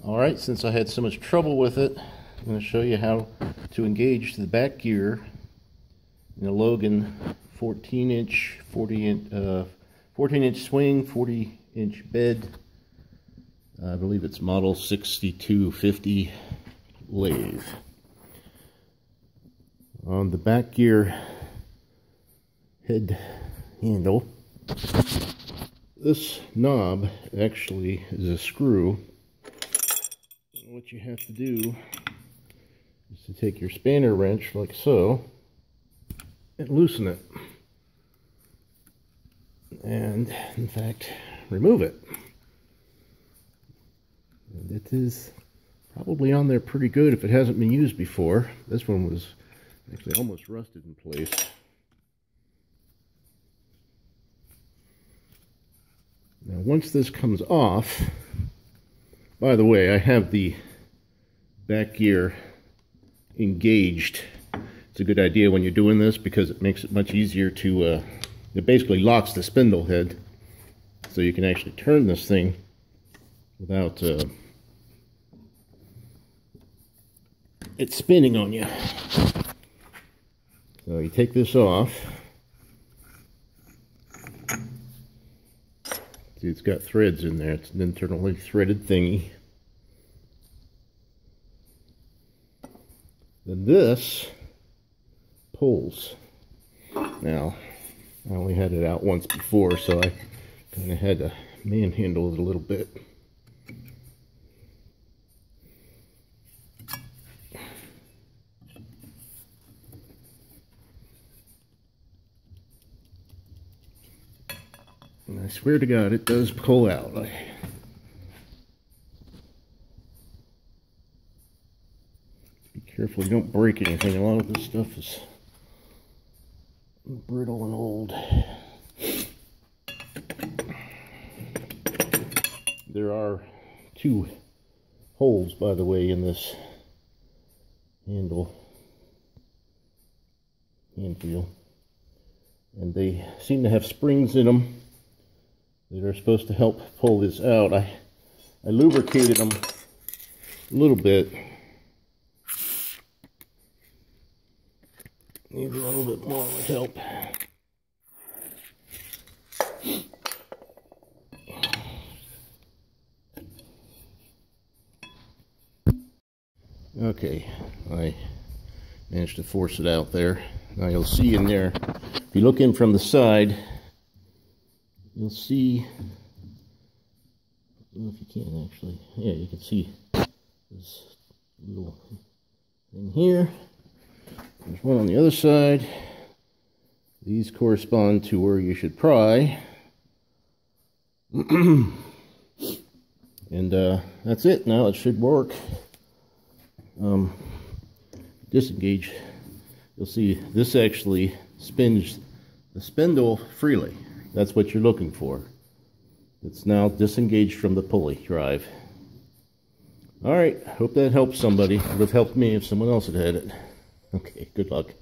Alright, since I had so much trouble with it, I'm going to show you how to engage the back gear in a Logan 14-inch swing, 40-inch bed. I believe it's model 6250 lathe. On the back gear head handle, this knob actually is a screw. What you have to do is to take your spanner wrench like so and loosen it, and in fact remove it. And it is probably on there pretty good if it hasn't been used before. This one was actually almost rusted in place. Now once this comes off, by the way, I have the back gear engaged. It's a good idea when you're doing this because it makes it much easier to, it basically locks the spindle head so you can actually turn this thing without it spinning on you. So you take this off. See, it's got threads in there. It's an internally threaded thingy. Then this pulls. Now, I only had it out once before, so I kind of had to manhandle it a little bit. And I swear to God, it does pull out. Be careful you don't break anything. A lot of this stuff is brittle and old. There are two holes, by the way, in this handwheel, and they seem to have springs in them that are supposed to help pull this out. I lubricated them a little bit. Maybe a little bit more would help. Okay, I managed to force it out there. Now you'll see in there, if you look in from the side, you'll see, I don't know if you can actually, yeah, you can see this little thing here. There's one on the other side. These correspond to where you should pry. And that's it. Now it should work. Disengage. You'll see this actually spins the spindle freely. That's what you're looking for. It's now disengaged from the pulley drive. Alright, hope that helps somebody. It would have helped me if someone else had had it. Okay, good luck.